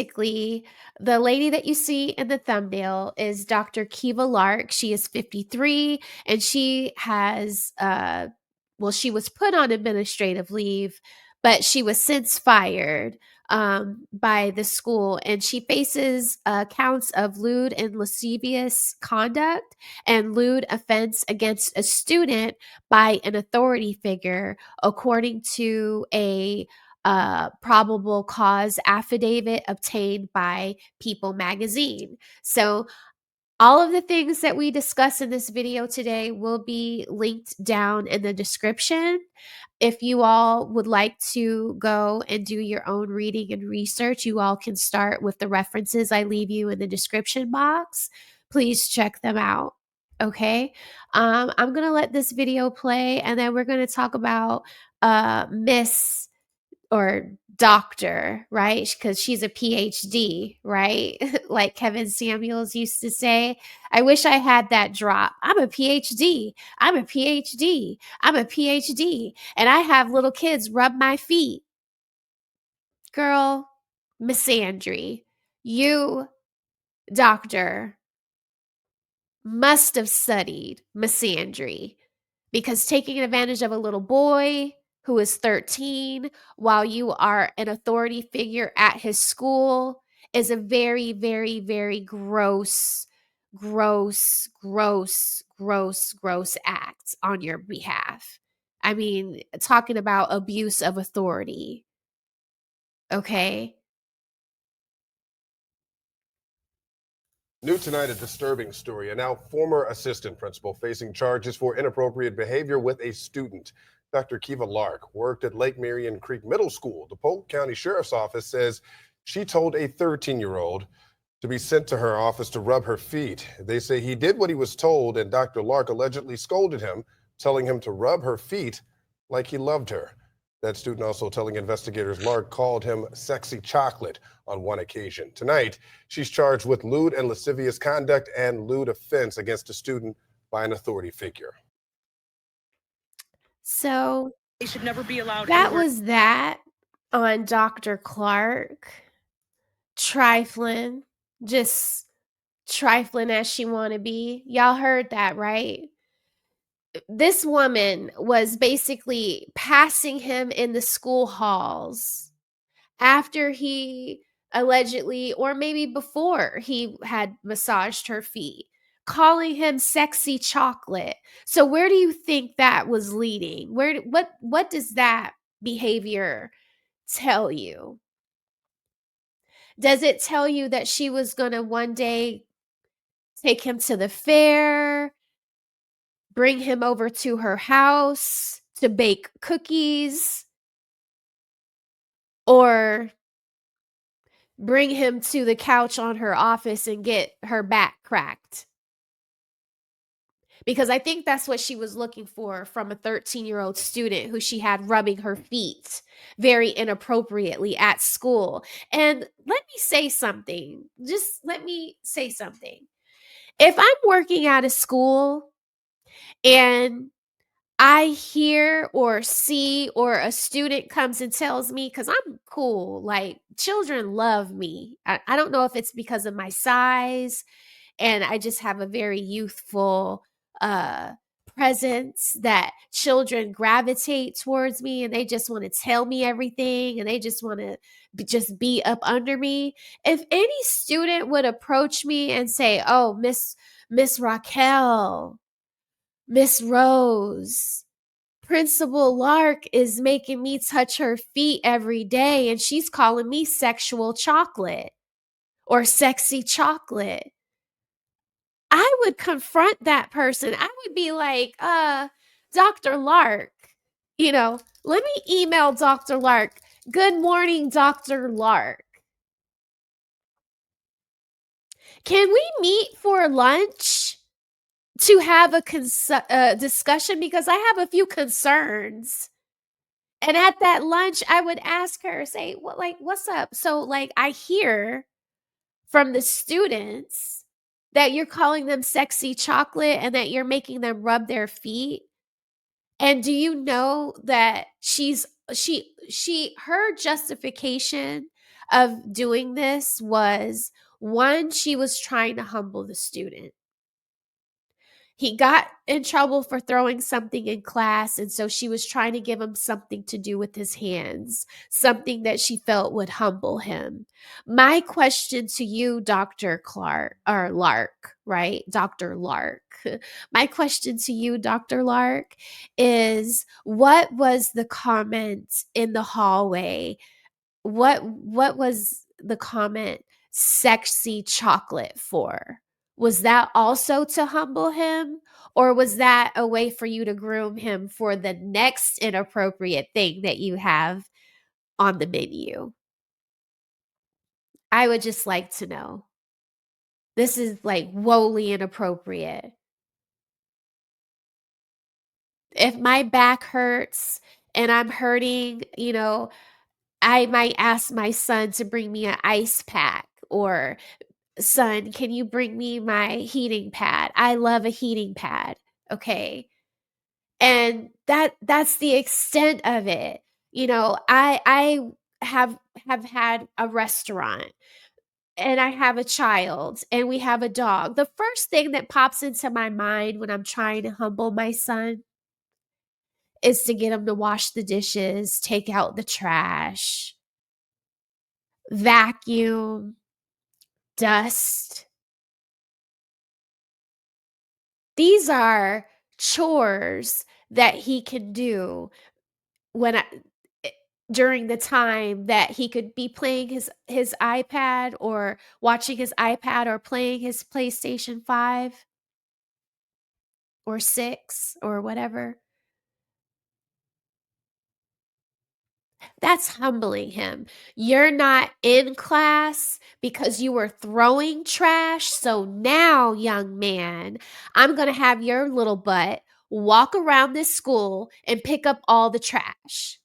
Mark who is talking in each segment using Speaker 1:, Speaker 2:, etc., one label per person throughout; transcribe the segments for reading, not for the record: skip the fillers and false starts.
Speaker 1: Basically, the lady that you see in the thumbnail is Dr. Keiva Lark. She is 53 and she has well, she was put on administrative leave, but she was since fired by the school, and she faces counts of lewd and lascivious conduct and lewd offense against a student by an authority figure, according to a probable cause affidavit obtained by People magazine. So all of the things that we discuss in this video today will be linked down in the description. If you all would like to go and do your own reading and research, you all can start with the references I leave you in the description box. Please check them out. Okay, I'm gonna let this video play, and then we're gonna talk about Miss or doctor, right? Because she's a PhD, right? Like Kevin Samuels used to say. I wish I had that drop. I'm a PhD. I'm a PhD. I'm a PhD. And I have little kids rub my feet. Girl, misandry, you, doctor, must have studied misandry, because taking advantage of a little boy who is 13 while you are an authority figure at his school is a very, very, very gross, gross, gross, gross, gross act on your behalf. I mean, talking about abuse of authority. Okay.
Speaker 2: New tonight, a disturbing story. A now former assistant principal facing charges for inappropriate behavior with a student. Dr. Keiva Lark worked at Lake Marion Creek Middle School. The Polk County Sheriff's Office says she told a 13-year-old to be sent to her office to rub her feet. They say he did what he was told, and Dr. Lark allegedly scolded him, telling him to rub her feet like he loved her. That student also telling investigators Lark called him sexy chocolate on one occasion. Tonight, she's charged with lewd and lascivious conduct and lewd offense against a student by an authority figure.
Speaker 1: So
Speaker 3: They should never be allowed
Speaker 1: that
Speaker 3: anywhere.
Speaker 1: was that on Dr. Clark. Trifling, just trifling as she want to be. Y'all heard that, right? This woman was basically passing him in the school halls after he allegedly, or maybe before he had massaged her feet, calling him sexy chocolate. So where do you think that was leading? What does that behavior tell you? Does it tell you that she was going to one day take him to the fair, bring him over to her house to bake cookies, or bring him to the couch on her office and get her back cracked? Because I think that's what she was looking for from a 13-year-old student who she had rubbing her feet very inappropriately at school. And let me say something. Just let me say something. If I'm working at a school and I hear or see, or a student comes and tells me, because I'm cool, like children love me. I don't know if it's because of my size, and I just have a very youthful uh presence that children gravitate towards me, and they just want to tell me everything, and they just want to just be up under me. If any student would approach me and say, "Oh, Miss Raquel, Miss Rose, Principal Lark is making me touch her feet every day, and she's calling me sexual chocolate or sexy chocolate," I would confront that person. I would be like, Dr. Lark, let me email Dr. Lark. Good morning, Dr. Lark. Can we meet for lunch to have a discussion? Because I have a few concerns. And at that lunch, I would ask her, say, what's up? So, I hear from the students that you're calling them sexy chocolate and that you're making them rub their feet. And do you know that her justification of doing this was, one, she was trying to humble the student. He got in trouble for throwing something in class, and so she was trying to give him something to do with his hands, something that she felt would humble him. My question to you, Dr. Clark or Lark, right? Dr. Lark. My question to you, Dr. Lark, is what was the comment in the hallway? What was the comment "sexy chocolate" for? Was that also to humble him, or was that a way for you to groom him for the next inappropriate thing that you have on the menu? I would just like to know. This is, like, woefully inappropriate. If my back hurts and I'm hurting, I might ask my son to bring me an ice pack, or "Son, can you bring me my heating pad? I love a heating pad." Okay? And that's the extent of it. I have had a restaurant, and I have a child, and we have a dog. The first thing that pops into my mind when I'm trying to humble my son is to get him to wash the dishes, take out the trash, vacuum, dust. These are chores that he can do when I eh, during the time that he could be playing his iPad, or watching his iPad, or playing his PlayStation 5 or 6 or whatever. That's humbling him. You're not in class because you were throwing trash, so now, young man, I'm gonna have your little butt walk around this school and pick up all the trash.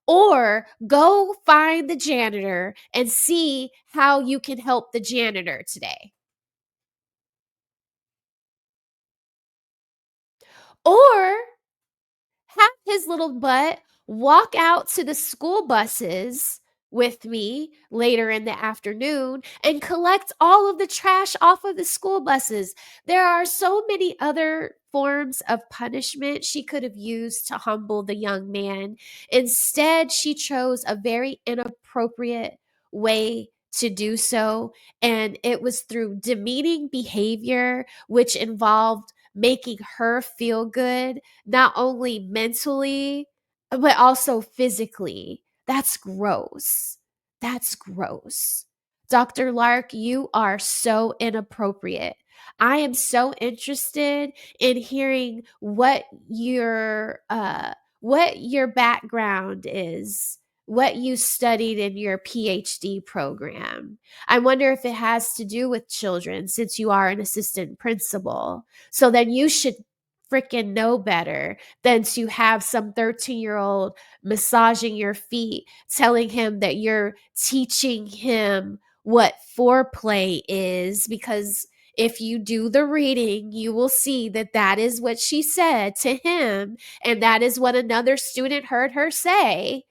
Speaker 1: Or go find the janitor and see how you can help the janitor today. Or have his little butt walk out to the school buses with me later in the afternoon and collect all of the trash off of the school buses. There are so many other forms of punishment she could have used to humble the young man. Instead, she chose a very inappropriate way to do so, and it was through demeaning behavior, which involved making her feel good, not only mentally, but also physically. That's gross. That's gross. Dr. Lark, you are so inappropriate. I am so interested in hearing what your background is, what you studied in your PhD program. I wonder if it has to do with children, since you are an assistant principal. So then you should freaking know better than to have some 13-year-old massaging your feet, telling him that you're teaching him what foreplay is, because if you do the reading, you will see that that is what she said to him, and that is what another student heard her say.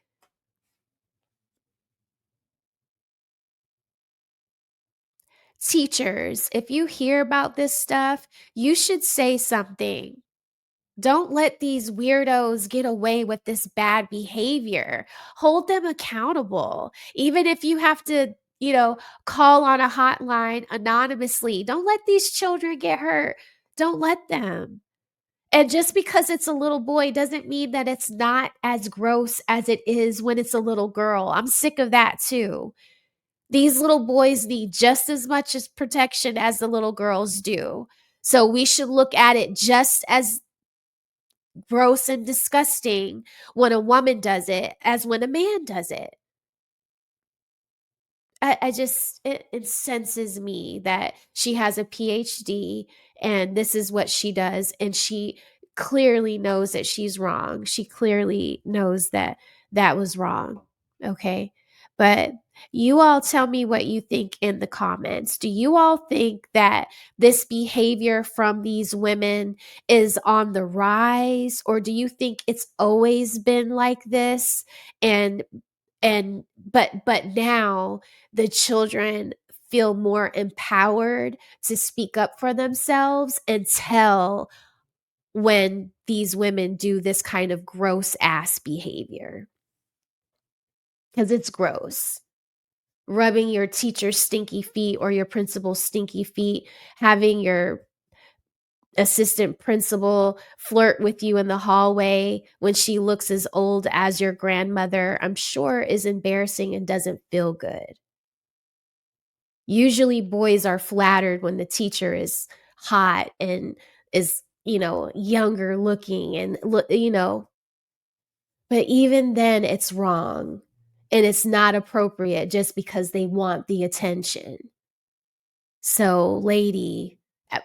Speaker 1: Teachers, if you hear about this stuff, you should say something. Don't let these weirdos get away with this bad behavior. Hold them accountable. Even if you have to, call on a hotline anonymously, don't let these children get hurt. Don't let them. And just because it's a little boy doesn't mean that it's not as gross as it is when it's a little girl. I'm sick of that too. These little boys need just as much as protection as the little girls do. So we should look at it just as gross and disgusting when a woman does it as when a man does it. I just, it incenses me that she has a PhD and this is what she does, and she clearly knows that she's wrong. She clearly knows that that was wrong. Okay? But you all tell me what you think in the comments. Do you all think that this behavior from these women is on the rise, or do you think it's always been like this, and But now the children feel more empowered to speak up for themselves and tell when these women do this kind of gross ass behavior, because it's gross. Rubbing your teacher's stinky feet or your principal's stinky feet, having your assistant principal flirt with you in the hallway when she looks as old as your grandmother, I'm sure is embarrassing and doesn't feel good. Usually boys are flattered when the teacher is hot and is, younger looking and but even then it's wrong and it's not appropriate just because they want the attention. So, lady,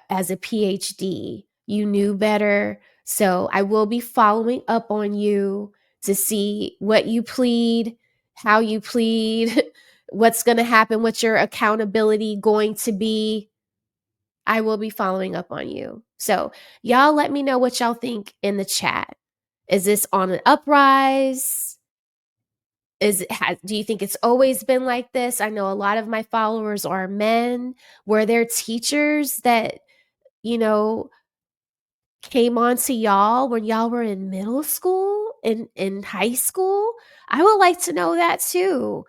Speaker 1: as a PhD, you knew better. So, I will be following up on you to see what you plead, how you plead, what's going to happen, what's your accountability going to be. I will be following up on you. So, y'all let me know what y'all think in the chat. Is this on an uprise? Do you think it's always been like this? I know a lot of my followers are men. Were there teachers that, you know, came on to y'all when y'all were in middle school and in high school? I would like to know that too.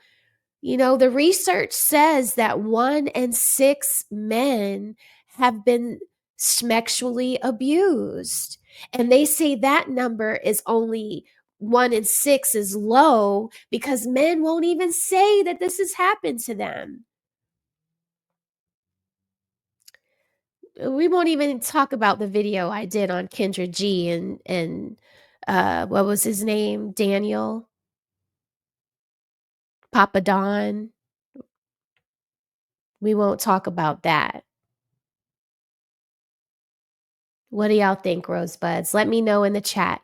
Speaker 1: The research says that 1 in 6 men have been sexually abused. And they say that number is only 1 in 6 is low because men won't even say that this has happened to them. We won't even talk about the video I did on Kendra G and what was his name? Daniel Papa Don. We won't talk about that. What do y'all think, Rosebuds? Let me know in the chat.